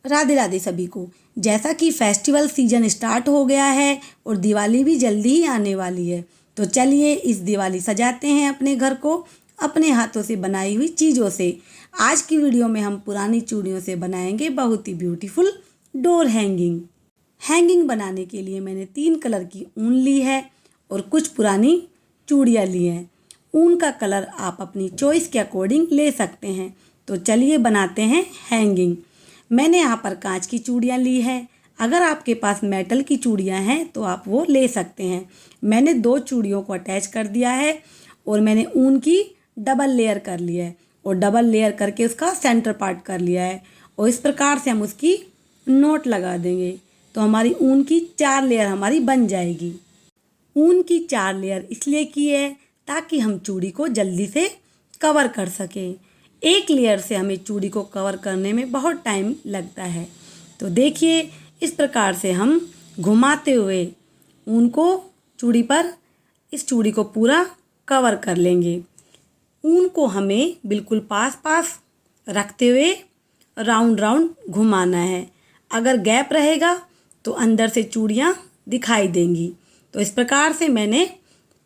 राधे राधे सभी को। जैसा कि फेस्टिवल सीजन स्टार्ट हो गया है और दिवाली भी जल्दी ही आने वाली है, तो चलिए इस दिवाली सजाते हैं अपने घर को अपने हाथों से बनाई हुई चीज़ों से। आज की वीडियो में हम पुरानी चूड़ियों से बनाएंगे बहुत ही ब्यूटीफुल डोर हैंगिंग। हैंगिंग बनाने के लिए मैंने 3 कलर की ऊन ली है और कुछ पुरानी चूड़ियाँ ली हैं। ऊन का कलर आप अपनी चॉइस के अकॉर्डिंग ले सकते हैं। तो चलिए बनाते हैं हैंगिंग। मैंने यहाँ पर कांच की चूड़ियाँ ली है। अगर आपके पास मेटल की चूड़ियाँ हैं तो आप वो ले सकते हैं। मैंने 2 चूड़ियों को अटैच कर दिया है और मैंने ऊन की डबल लेयर कर लिया है और डबल लेयर करके उसका सेंटर पार्ट कर लिया है और इस प्रकार से हम उसकी नोट लगा देंगे तो हमारी ऊन की 4 लेयर हमारी बन जाएगी। ऊन की 4 लेयर इसलिए की है ताकि हम चूड़ी को जल्दी से कवर कर सकें। एक लेयर से हमें चूड़ी को कवर करने में बहुत टाइम लगता है। तो देखिए इस प्रकार से हम घुमाते हुए ऊन को चूड़ी पर इस चूड़ी को पूरा कवर कर लेंगे। ऊन को हमें बिल्कुल पास पास रखते हुए राउंड राउंड घुमाना है। अगर गैप रहेगा तो अंदर से चूड़ियाँ दिखाई देंगी। तो इस प्रकार से मैंने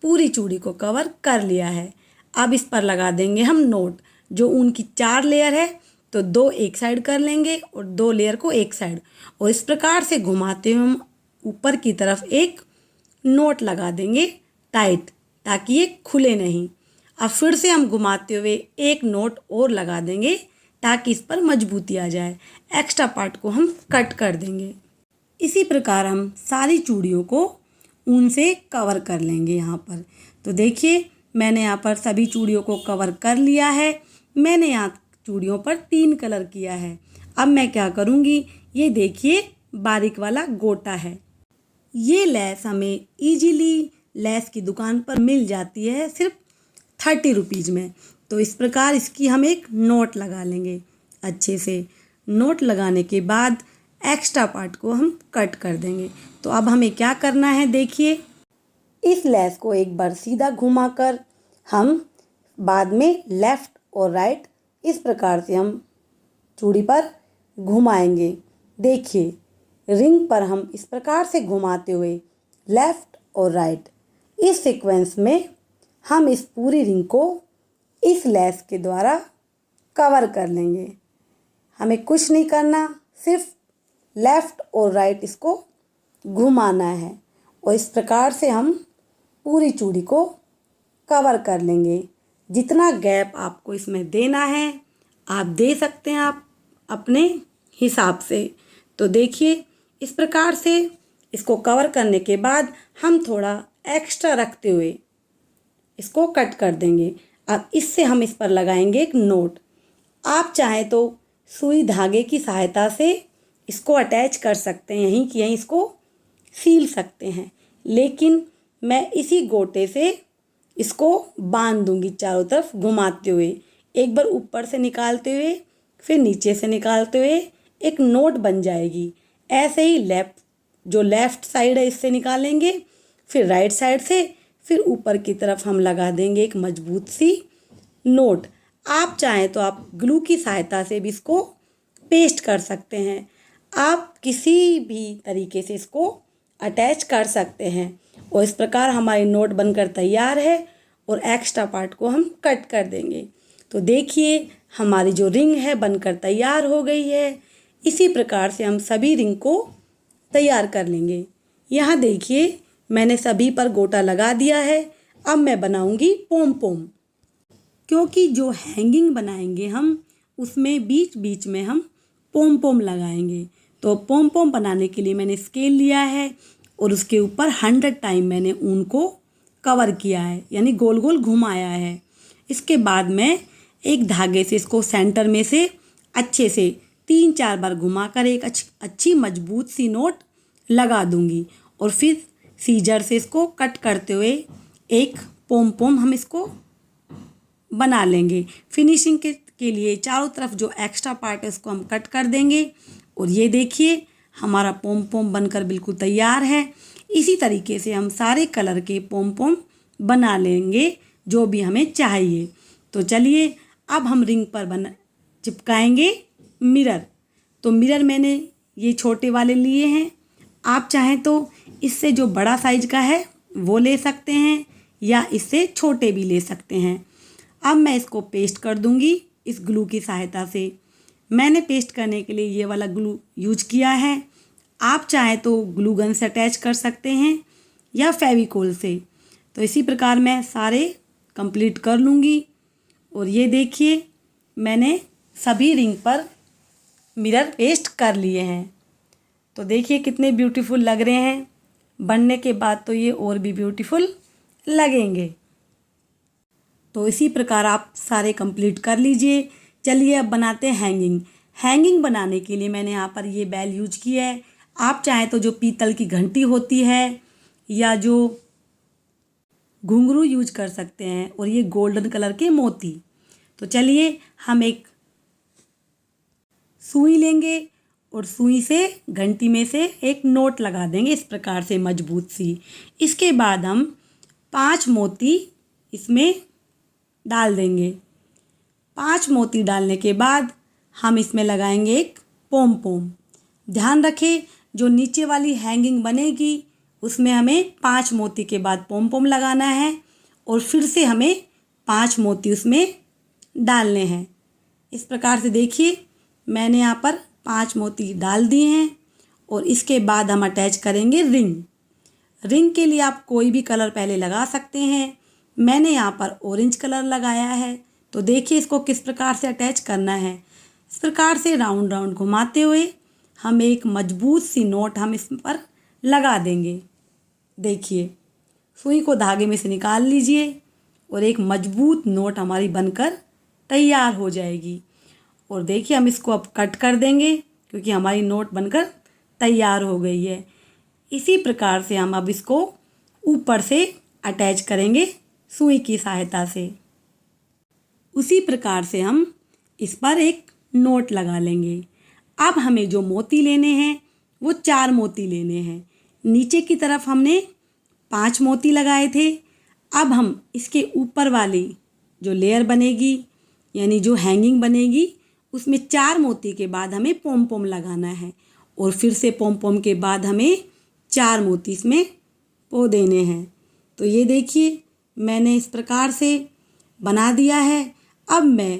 पूरी चूड़ी को कवर कर लिया है। अब इस पर लगा देंगे हम नोट। जो ऊन की 4 लेयर है तो 2 एक साइड कर लेंगे और 2 लेयर को एक साइड और इस प्रकार से घुमाते हुए हम ऊपर की तरफ एक नोट लगा देंगे टाइट, ताकि ये खुले नहीं। अब फिर से हम घुमाते हुए एक नोट और लगा देंगे ताकि इस पर मजबूती आ जाए। एक्स्ट्रा पार्ट को हम कट कर देंगे। इसी प्रकार हम सारी चूड़ियों को ऊन से कवर कर लेंगे यहाँ पर। तो देखिए मैंने यहाँ पर सभी चूड़ियों को कवर कर लिया है। मैंने यहाँ चूड़ियों पर 3 कलर किया है। अब मैं क्या करूँगी, ये देखिए बारीक वाला गोटा है। ये लेस हमें इजीली लेस की दुकान पर मिल जाती है सिर्फ 30 रुपीज़ में। तो इस प्रकार इसकी हम एक नोट लगा लेंगे। अच्छे से नोट लगाने के बाद एक्स्ट्रा पार्ट को हम कट कर देंगे। तो अब हमें क्या करना है, देखिए इस लेस को एक बार सीधा घुमाकर हम बाद में लेफ़्ट और राइट इस प्रकार से हम चूड़ी पर घुमाएंगे। देखिए रिंग पर हम इस प्रकार से घुमाते हुए लेफ़्ट और राइट इस सीक्वेंस में हम इस पूरी रिंग को इस लेस के द्वारा कवर कर लेंगे। हमें कुछ नहीं करना, सिर्फ लेफ़्ट और राइट इसको घुमाना है और इस प्रकार से हम पूरी चूड़ी को कवर कर लेंगे। जितना गैप आपको इसमें देना है आप दे सकते हैं, आप अपने हिसाब से। तो देखिए इस प्रकार से इसको कवर करने के बाद हम थोड़ा एक्स्ट्रा रखते हुए इसको कट कर देंगे। अब इससे हम इस पर लगाएंगे एक नोट। आप चाहें तो सुई धागे की सहायता से इसको अटैच कर सकते हैं, यहीं कि यहीं इसको सील सकते हैं, लेकिन मैं इसी गोटे से इसको बांध दूंगी चारों तरफ घुमाते हुए। एक बार ऊपर से निकालते हुए फिर नीचे से निकालते हुए एक नोट बन जाएगी। ऐसे ही लेफ़्ट साइड है इससे निकालेंगे, फिर राइट साइड से, फिर ऊपर की तरफ हम लगा देंगे एक मजबूत सी नोट। आप चाहें तो आप ग्लू की सहायता से भी इसको पेस्ट कर सकते हैं। आप किसी भी तरीके से इसको अटैच कर सकते हैं और इस प्रकार हमारी नोट बनकर तैयार है और एक्स्ट्रा पार्ट को हम कट कर देंगे। तो देखिए हमारी जो रिंग है बनकर तैयार हो गई है। इसी प्रकार से हम सभी रिंग को तैयार कर लेंगे। यहाँ देखिए मैंने सभी पर गोटा लगा दिया है। अब मैं बनाऊंगी पोम पोम, क्योंकि जो हैंगिंग बनाएंगे हम उसमें बीच बीच में हम पोम पोम लगाएंगे। तो पोम पोम बनाने के लिए मैंने स्केल लिया है और उसके ऊपर 100 टाइम मैंने ऊन को कवर किया है, यानी गोल गोल घुमाया है। इसके बाद मैं एक धागे से इसको सेंटर में से अच्छे से 3-4 बार घुमाकर एक अच्छी मजबूत सी नोट लगा दूंगी और फिर सीजर से इसको कट करते हुए एक पोम पोम हम इसको बना लेंगे। फिनिशिंग के लिए चारों तरफ जो एक्स्ट्रा पार्ट है उसको हम कट कर देंगे और ये देखिए हमारा पोम पोम बनकर बिल्कुल तैयार है। इसी तरीके से हम सारे कलर के पोम पोम बना लेंगे जो भी हमें चाहिए। तो चलिए अब हम रिंग पर चिपकाएंगे मिरर। तो मिरर मैंने ये छोटे वाले लिए हैं। आप चाहें तो इससे जो बड़ा साइज का है वो ले सकते हैं या इससे छोटे भी ले सकते हैं। अब मैं इसको पेस्ट कर दूंगी इस ग्लू की सहायता से। मैंने पेस्ट करने के लिए ये वाला ग्लू यूज किया है। आप चाहें तो ग्लू गन से अटैच कर सकते हैं या फेविकोल से। तो इसी प्रकार मैं सारे कंप्लीट कर लूँगी। और ये देखिए मैंने सभी रिंग पर मिरर पेस्ट कर लिए हैं। तो देखिए कितने ब्यूटीफुल लग रहे हैं। बनने के बाद तो ये और भी ब्यूटीफुल लगेंगे। तो इसी प्रकार आप सारे कंप्लीट कर लीजिए। चलिए अब बनाते हैं हैंगिंग। हैंगिंग बनाने के लिए मैंने यहाँ पर ये बेल यूज की है। आप चाहें तो जो पीतल की घंटी होती है या जो घुंघरू यूज कर सकते हैं, और ये गोल्डन कलर के मोती। तो चलिए हम एक सुई लेंगे और सुई से घंटी में से एक नोट लगा देंगे इस प्रकार से मजबूत सी। इसके बाद हम 5 मोती इसमें डाल देंगे। 5 मोती डालने के बाद हम इसमें लगाएंगे एक पोम पोम। ध्यान रखें जो नीचे वाली हैंगिंग बनेगी उसमें हमें 5 मोती के बाद पोम पोम लगाना है और फिर से हमें 5 मोती उसमें डालने हैं। इस प्रकार से देखिए मैंने यहाँ पर 5 मोती डाल दिए हैं। और इसके बाद हम अटैच करेंगे रिंग। रिंग के लिए आप कोई भी कलर पहले लगा सकते हैं। मैंने यहाँ पर ऑरेंज कलर लगाया है। तो देखिए इसको किस प्रकार से अटैच करना है। इस प्रकार से राउंड राउंड घुमाते हुए हम एक मजबूत सी नोट हम इस पर लगा देंगे। देखिए सुई को धागे में से निकाल लीजिए और एक मजबूत नोट हमारी बनकर तैयार हो जाएगी। और देखिए हम इसको अब कट कर देंगे क्योंकि हमारी नोट बनकर तैयार हो गई है। इसी प्रकार से हम अब इसको ऊपर से अटैच करेंगे सुई की सहायता से। उसी प्रकार से हम इस पर एक नोट लगा लेंगे। अब हमें जो मोती लेने हैं वो 4 मोती लेने हैं। नीचे की तरफ हमने 5 मोती लगाए थे। अब हम इसके ऊपर वाली जो लेयर बनेगी यानी जो हैंगिंग बनेगी उसमें 4 मोती के बाद हमें पोम पोम लगाना है और फिर से पोम पोम के बाद हमें 4 मोती इसमें पो देने हैं। तो ये देखिए मैंने इस प्रकार से बना दिया है। अब मैं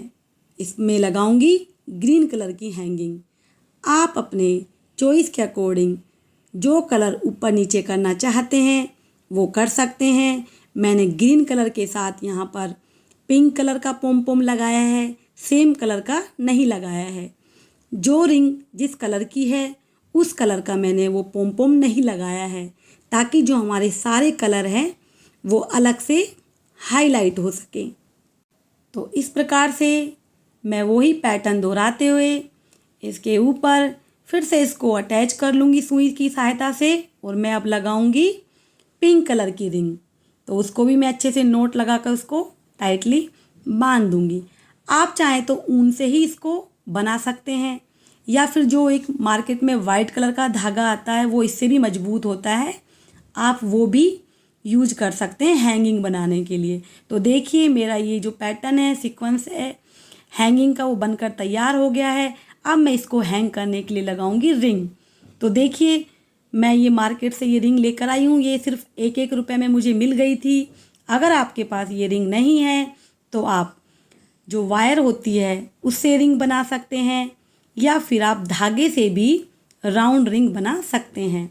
इसमें लगाऊंगी ग्रीन कलर की हैंगिंग। आप अपने चॉइस के अकॉर्डिंग जो कलर ऊपर नीचे करना चाहते हैं वो कर सकते हैं। मैंने ग्रीन कलर के साथ यहाँ पर पिंक कलर का पोम पोम लगाया है, सेम कलर का नहीं लगाया है। जो रिंग जिस कलर की है उस कलर का मैंने वो पोम पोम नहीं लगाया है ताकि जो हमारे सारे कलर हैं वो अलग से हाईलाइट हो सके। तो इस प्रकार से मैं वही पैटर्न दोहराते हुए इसके ऊपर फिर से इसको अटैच कर लूँगी सुई की सहायता से और मैं अब लगाऊंगी पिंक कलर की रिंग। तो उसको भी मैं अच्छे से नोट लगा कर उसको टाइटली बांध दूंगी। आप चाहें तो ऊन से ही इसको बना सकते हैं या फिर जो एक मार्केट में वाइट कलर का धागा आता है वो इससे भी मजबूत होता है, आप वो भी यूज कर सकते हैं हैंगिंग बनाने के लिए। तो देखिए मेरा ये जो पैटर्न है सीक्वेंस है हैंगिंग का वो बनकर तैयार हो गया है। अब मैं इसको हैंग करने के लिए लगाऊंगी रिंग। तो देखिए मैं ये मार्केट से ये रिंग लेकर आई हूँ। ये सिर्फ 1-1 रुपये में मुझे मिल गई थी। अगर आपके पास ये रिंग नहीं है तो आप जो वायर होती है उससे रिंग बना सकते हैं या फिर आप धागे से भी राउंड रिंग बना सकते हैं।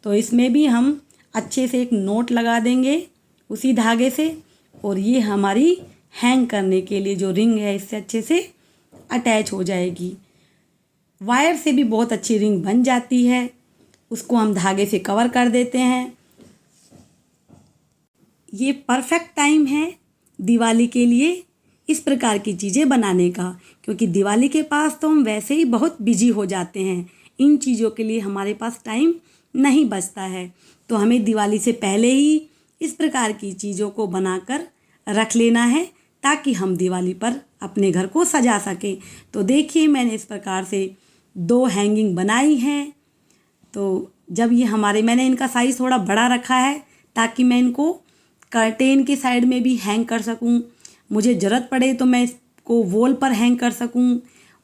तो इसमें भी हम अच्छे से एक नोट लगा देंगे उसी धागे से और ये हमारी हैंग करने के लिए जो रिंग है इससे अच्छे से अटैच हो जाएगी। वायर से भी बहुत अच्छी रिंग बन जाती है। उसको हम धागे से कवर कर देते हैं। ये परफेक्ट टाइम है दिवाली के लिए इस प्रकार की चीज़ें बनाने का, क्योंकि दिवाली के पास तो हम वैसे ही बहुत बिजी हो जाते हैं। इन चीज़ों के लिए हमारे पास टाइम नहीं बचता है। तो हमें दिवाली से पहले ही इस प्रकार की चीज़ों को बनाकर रख लेना है ताकि हम दिवाली पर अपने घर को सजा सकें। तो देखिए मैंने इस प्रकार से 2 हैंगिंग बनाई हैं। तो जब ये हमारे मैंने इनका साइज़ थोड़ा बड़ा रखा है ताकि मैं इनको कर्टेन के साइड में भी हैंग कर सकूं। मुझे ज़रूरत पड़े तो मैं इसको वॉल पर हैंग कर सकूं।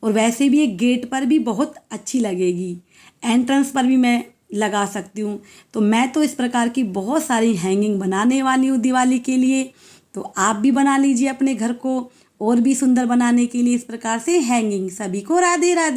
और वैसे भी एक गेट पर भी बहुत अच्छी लगेगी, एंट्रेंस पर भी मैं लगा सकती हूँ। तो मैं तो इस प्रकार की बहुत सारी हैंगिंग बनाने वाली हूँ दिवाली के लिए। तो आप भी बना लीजिए अपने घर को और भी सुंदर बनाने के लिए इस प्रकार से हैंगिंग। सभी को राधे राधे।